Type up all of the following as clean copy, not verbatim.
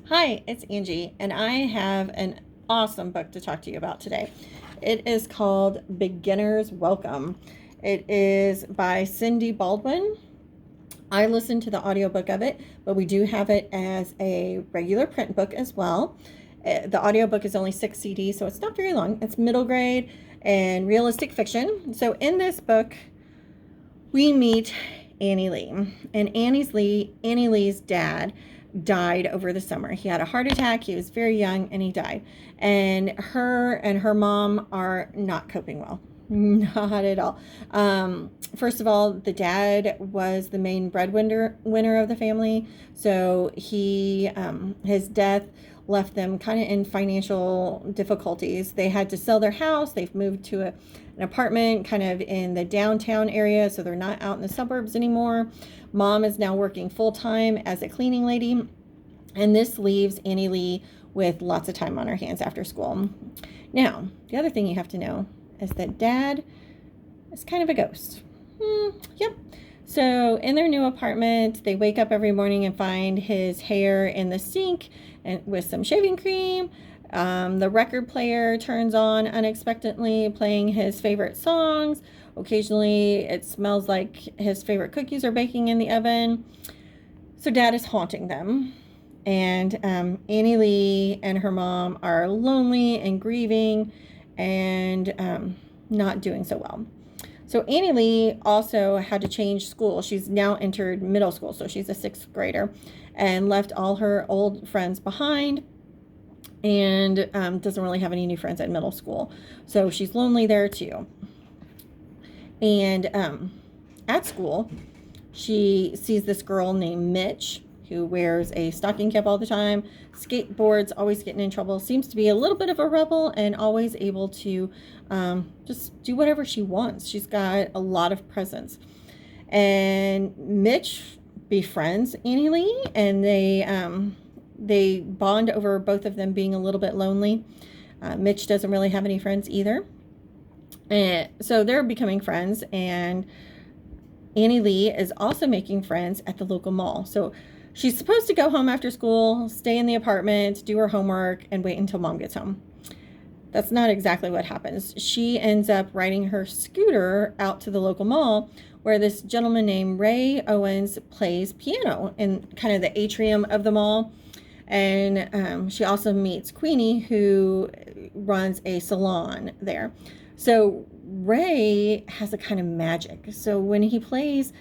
Hi, it's Angie, and I have an awesome book to talk to you about today. It is called Beginner's Welcome. It is by Cindy Baldwin. I listened to the audiobook of it, but we do have it as a regular print book as well. The audiobook is only 6 CDs, so it's not very long. It's middle grade and realistic fiction. So in this book, we meet Annie Lee. And Annie Lee's dad died over the summer. He had a heart attack. He was very young and he died. And her mom are not coping well. Not at all. First of all, the dad was the main breadwinner of the family. So his death left them kind of in financial difficulties. They had to sell their house. They've moved to an apartment kind of in the downtown area, so they're not out in the suburbs anymore. Mom is now working full-time as a cleaning lady, and this leaves Annie Lee with lots of time on her hands after school. Now, the other thing you have to know is that Dad is kind of a ghost. Yep. So in their new apartment, they wake up every morning and find his hair in the sink and with some shaving cream. The record player turns on unexpectedly, playing his favorite songs. Occasionally, it smells like his favorite cookies are baking in the oven. So Dad is haunting them. And Annie Lee and her mom are lonely and grieving and not doing so well. So Annie Lee also had to change school. She's now entered middle school, so she's a 6th grader, and left all her old friends behind and doesn't really have any new friends at middle school. So she's lonely there too. And at school, she sees this girl named Mitch who wears a stocking cap all the time, skateboards, always getting in trouble, seems to be a little bit of a rebel and always able to just do whatever she wants. She's got a lot of presence. And Mitch befriends Annie Lee, and they bond over both of them being a little bit lonely. Mitch doesn't really have any friends either. And so they're becoming friends, and Annie Lee is also making friends at the local mall. So she's supposed to go home after school, stay in the apartment, do her homework, and wait until Mom gets home. That's not exactly what happens. She ends up riding her scooter out to the local mall where this gentleman named Ray Owens plays piano in kind of the atrium of the mall. And she also meets Queenie, who runs a salon there. So Ray has a kind of magic. So when he plays,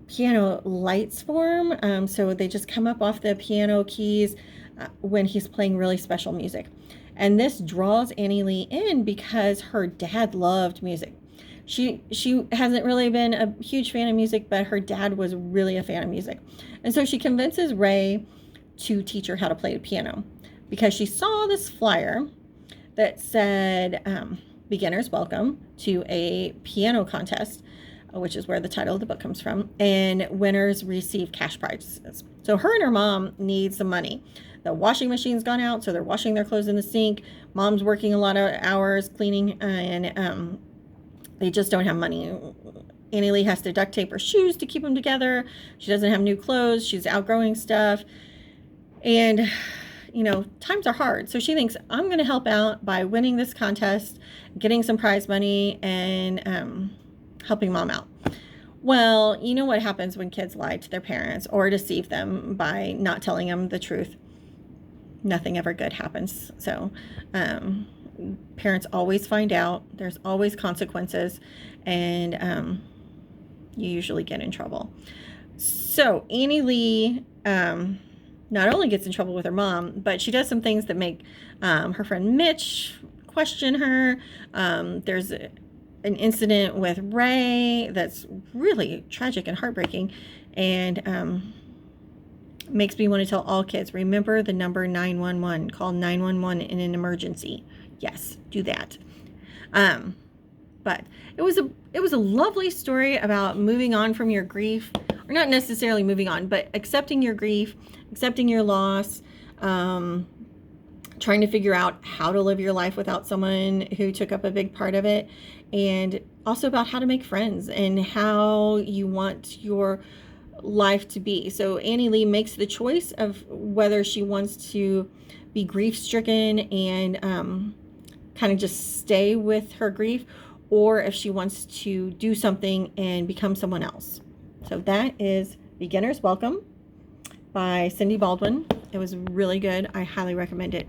piano lights form. So they just come up off the piano keys when he's playing really special music. And this draws Annie Lee in because her dad loved music. She hasn't really been a huge fan of music, but her dad was really a fan of music. And so she convinces Ray to teach her how to play the piano because she saw this flyer that said Beginner's Welcome to a piano contest, which is where the title of the book comes from, and winners receive cash prizes. So her and her mom need some money. The washing machine's gone out, so they're washing their clothes in the sink. Mom's working a lot of hours cleaning, and they just don't have money. Annie Lee has to duct tape her shoes to keep them together. She doesn't have new clothes. She's outgrowing stuff. And, times are hard. So she thinks, I'm going to help out by winning this contest, getting some prize money, and helping Mom out. Well, you know what happens when kids lie to their parents or deceive them by not telling them the truth. Nothing ever good happens. So parents always find out. There's always consequences, and you usually get in trouble. So Annie Lee not only gets in trouble with her mom, but she does some things that make her friend Mitch question her. There's an incident with Ray that's really tragic and heartbreaking, and makes me want to tell all kids, remember the number 911. Call 911 in an emergency. Yes, do that. But it was a lovely story about moving on from your grief, or not necessarily moving on, but accepting your grief, accepting your loss, trying to figure out how to live your life without someone who took up a big part of it, and also about how to make friends and how you want your life to be. So Annie Lee makes the choice of whether she wants to be grief-stricken and kind of just stay with her grief, or if she wants to do something and become someone else. So that is Beginner's Welcome by Cindy Baldwin. It was really good. I highly recommend it.